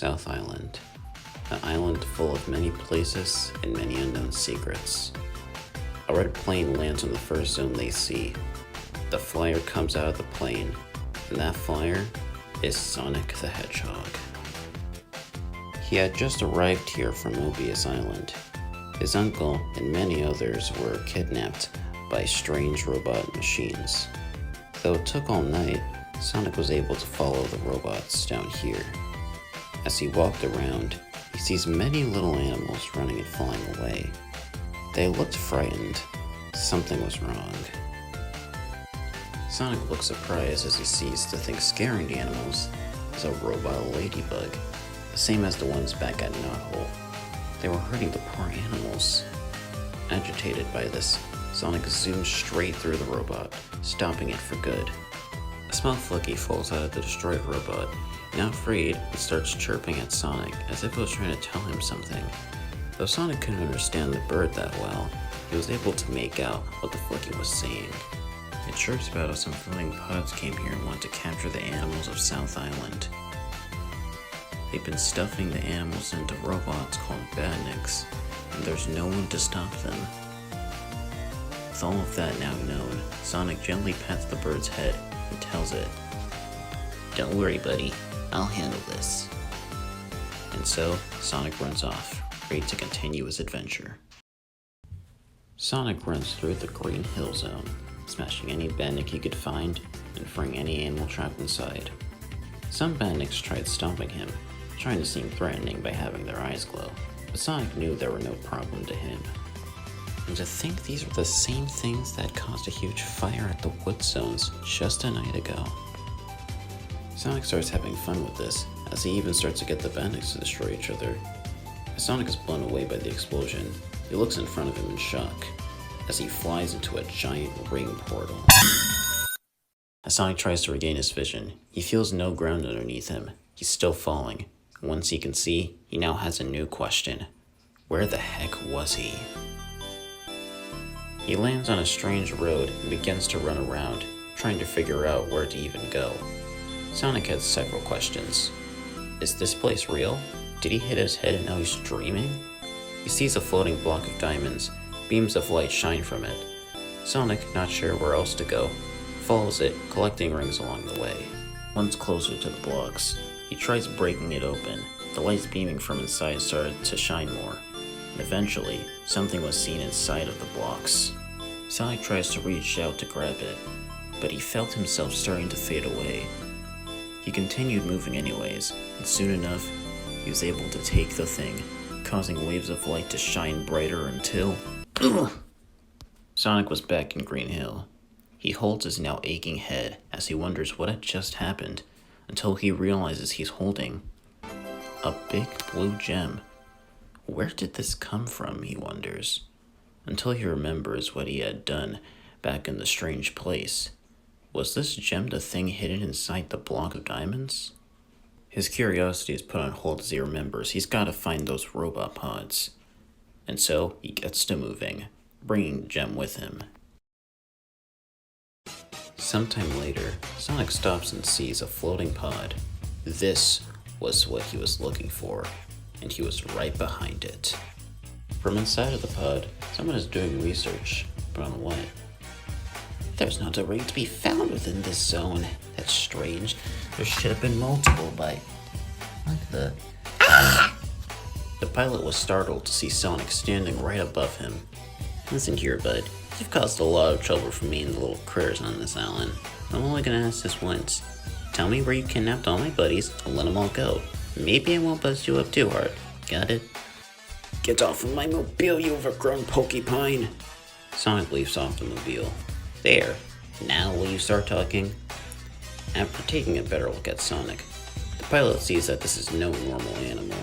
South Island. An island full of many places and many unknown secrets. A red plane lands on the first zone they see. The flyer comes out of the plane, and that flyer is Sonic the Hedgehog. He had just arrived here from Mobius Island. His uncle and many others were kidnapped by strange robot machines. Though it took all night, Sonic was able to follow the robots down here. As he walked around, he sees many little animals running and flying away. They looked frightened. Something was wrong. Sonic looks surprised as he sees the thing scaring the animals is a robot ladybug, the same as the ones back at Knothole. They were hurting the poor animals. Agitated by this, Sonic zooms straight through the robot, stopping it for good. A small flookie falls out of the destroyed robot. Not afraid, it starts chirping at Sonic as if it was trying to tell him something. Though Sonic couldn't understand the bird that well, he was able to make out what the flookie was saying. It chirps about how some floating pods came here and want to capture the animals of South Island. They've been stuffing the animals into robots called badniks, and there's no one to stop them. With all of that now known, Sonic gently pats the bird's head and tells it, "Don't worry, buddy. I'll handle this." And so, Sonic runs off, ready to continue his adventure. Sonic runs through the Green Hill Zone, smashing any badnik he could find and freeing any animal trapped inside. Some badniks tried stomping him, trying to seem threatening by having their eyes glow, but Sonic knew they were no problem to him. And to think these were the same things that caused a huge fire at the wood zones just a night ago. Sonic starts having fun with this, as he even starts to get the badniks to destroy each other. As Sonic is blown away by the explosion, he looks in front of him in shock, as he flies into a giant ring portal. As Sonic tries to regain his vision, he feels no ground underneath him. He's still falling. Once he can see, he now has a new question. Where the heck was he? He lands on a strange road and begins to run around, trying to figure out where to even go. Sonic has several questions. Is this place real? Did he hit his head and now he's dreaming? He sees a floating block of diamonds. Beams of light shine from it. Sonic, not sure where else to go, follows it, collecting rings along the way. Once closer to the blocks, he tries breaking it open. The lights beaming from inside started to shine more, and eventually, something was seen inside of the blocks. Sonic tries to reach out to grab it, but he felt himself starting to fade away. He continued moving anyways, and soon enough, he was able to take the thing, causing waves of light to shine brighter until... Sonic was back in Green Hill. He holds his now aching head as he wonders what had just happened, until he realizes he's holding a big blue gem. Where did this come from, he wonders, until he remembers what he had done back in the strange place. Was this gem the thing hidden inside the block of diamonds? His curiosity is put on hold as he remembers he's got to find those robot pods. And so he gets to moving, bringing the gem with him. Sometime later, Sonic stops and sees a floating pod. This was what he was looking for, and he was right behind it. From inside of the pod, someone is doing research, but on what? There's not a ring to be found within this zone. That's strange. There should have been multiple by... What the... The pilot was startled to see Sonic standing right above him. Listen here, bud. You've caused a lot of trouble for me and the little critters on this island. I'm only gonna ask this once. Tell me where you kidnapped all my buddies, and let them all go. Maybe I won't bust you up too hard. Got it? Get off of my mobile, you overgrown porcupine! Sonic leaps off the mobile. There. Now will you start talking? After taking a better look at Sonic, the pilot sees that this is no normal animal.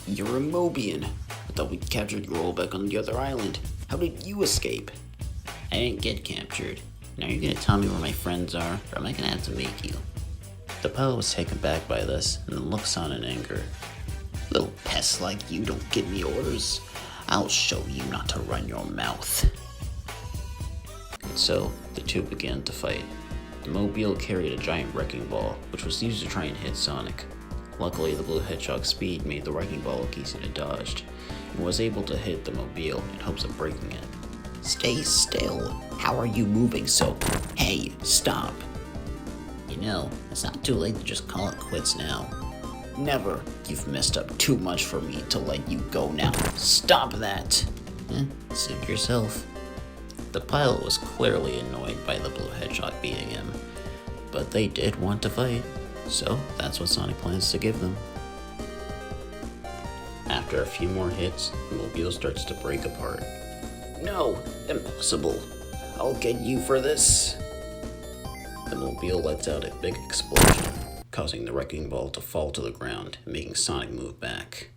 You're a Mobian. I thought we'd captured you all back on the other island. How did you escape? I didn't get captured. Now you're gonna tell me where my friends are, or am I gonna have to make you? The pilot was taken back by this, and then looks on in anger. Little pests like you don't give me orders. I'll show you not to run your mouth. And so, the two began to fight. The mobile carried a giant wrecking ball, which was used to try and hit Sonic. Luckily, the blue hedgehog's speed made the wrecking ball look easy to dodge, and was able to hit the mobile in hopes of breaking it. Stay still. How are you moving so? Hey, stop. You know, it's not too late to just call it quits now. Never. You've messed up too much for me to let you go now. Stop that. Suit yourself. The pilot was clearly annoyed by the blue hedgehog beating him, but they did want to fight, so that's what Sonic plans to give them. After a few more hits, the mobile starts to break apart. No, impossible. I'll get you for this. The mobile lets out a big explosion, causing the wrecking ball to fall to the ground and making Sonic move back.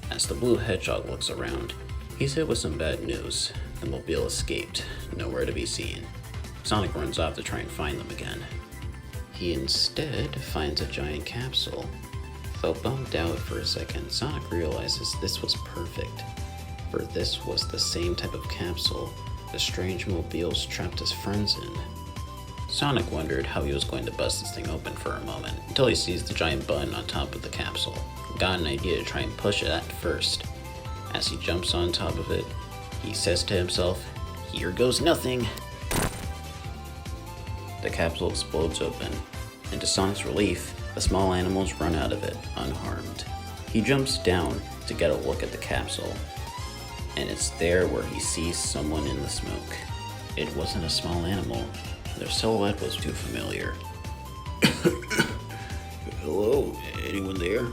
As the blue hedgehog looks around, he's hit with some bad news. The mobile escaped, nowhere to be seen. Sonic runs off to try and find them again. He instead finds a giant capsule. Though bummed out for a second, Sonic realizes this was perfect, for this was the same type of capsule the strange mobiles trapped his friends in. Sonic wondered how he was going to bust this thing open for a moment, until he sees the giant button on top of the capsule. Got an idea to try and push it at first. As he jumps on top of it, he says to himself, "Here goes nothing." The capsule explodes open, and to Sonic's relief, the small animals run out of it unharmed. He jumps down to get a look at the capsule, and it's there where he sees someone in the smoke. It wasn't a small animal. Their silhouette was too familiar. Hello, anyone there?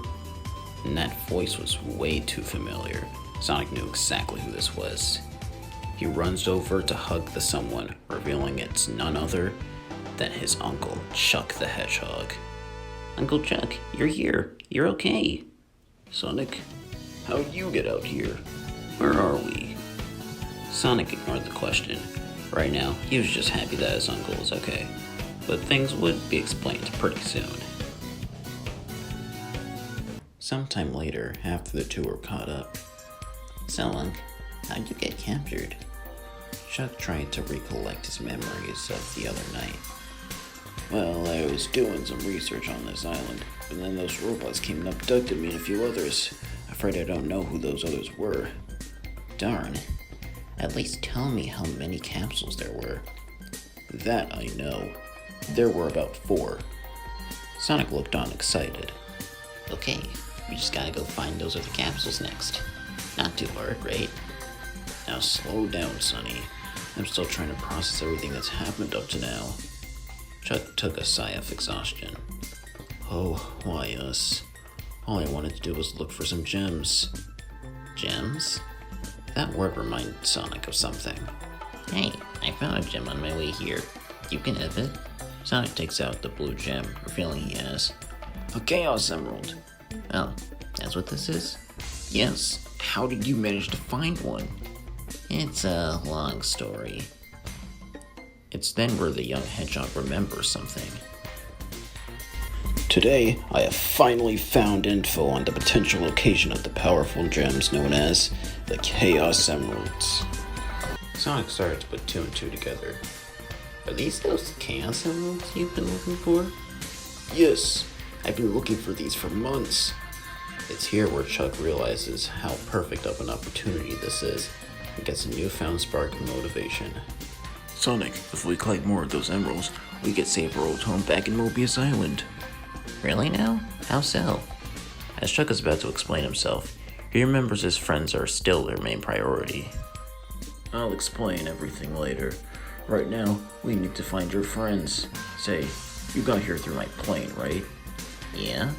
And that voice was way too familiar. Sonic knew exactly who this was. He runs over to hug the someone, revealing it's none other than his uncle, Chuck the Hedgehog. "Uncle Chuck, you're here. You're okay." Sonic, how'd you get out here? "Where are we?" Sonic ignored the question. Right now, he was just happy that his uncle was okay. But things would be explained pretty soon. Sometime later, after the two were caught up. "So, Unc, how'd you get captured?" Chuck tried to recollect his memories of the other night. Well, I was doing some research on this island, and then those robots came and abducted me and a few others. Afraid I don't know who those others were. Darn. At least tell me how many capsules there were. That I know. There were about 4. Sonic looked on excited. "Okay, we just gotta go find those other capsules next. Not too hard, right?" Now slow down, Sonny. I'm still trying to process everything that's happened up to now. Chuck took a sigh of exhaustion. Oh, why us? All I wanted to do was look for some gems. Gems? That word reminded Sonic of something. "Hey, I found a gem on my way here. You can have it." Sonic takes out the blue gem, revealing he has a Chaos Emerald. "Oh, that's what this is?" Yes. How did you manage to find one? It's a long story. It's then where the young hedgehog remembers something. Today, I have finally found info on the potential location of the powerful gems known as the Chaos Emeralds. Sonic started to put 2 and 2 together. Are these those Chaos Emeralds you've been looking for? Yes, I've been looking for these for months. It's here where Chuck realizes how perfect of an opportunity this is and gets a newfound spark of motivation. Sonic, if we collect more of those emeralds, we get save our old home back in Mobius Island. Really now? How so? As Chuck is about to explain himself, he remembers his friends are still their main priority. I'll explain everything later. Right now, we need to find your friends. Say, you got here through my plane, right? Yeah?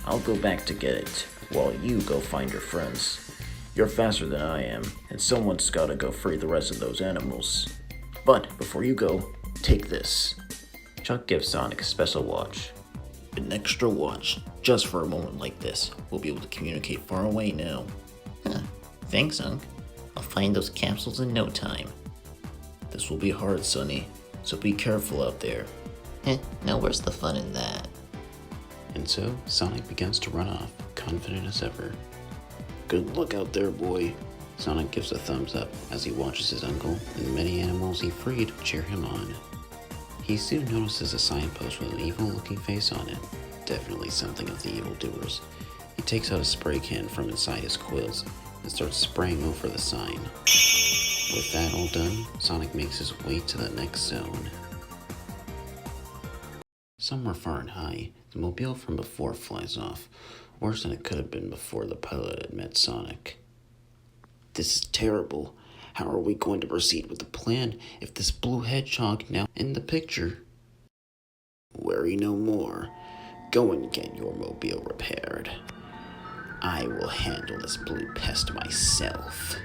I'll go back to get it, while you go find your friends. You're faster than I am, and someone's gotta go free the rest of those animals. But before you go, take this. Chuck gives Sonic a special watch. An extra watch, just for a moment like this. We'll be able to communicate far away now. Huh. Thanks, Unc. I'll find those capsules in no time. This will be hard, Sonny, so be careful out there. Now where's the fun in that? And so, Sonic begins to run off, confident as ever. Good luck out there, boy. Sonic gives a thumbs up as he watches his uncle and the many animals he freed cheer him on. He soon notices a signpost with an evil-looking face on it. Definitely something of the evildoers. He takes out a spray can from inside his quills and starts spraying over the sign. With that all done, Sonic makes his way to the next zone. Somewhere far and high, the mobile from before flies off, worse than it could have been before the pilot had met Sonic. This is terrible. How are we going to proceed with the plan if this blue hedgehog now in the picture? Worry no more. Go and get your mobile repaired. I will handle this blue pest myself.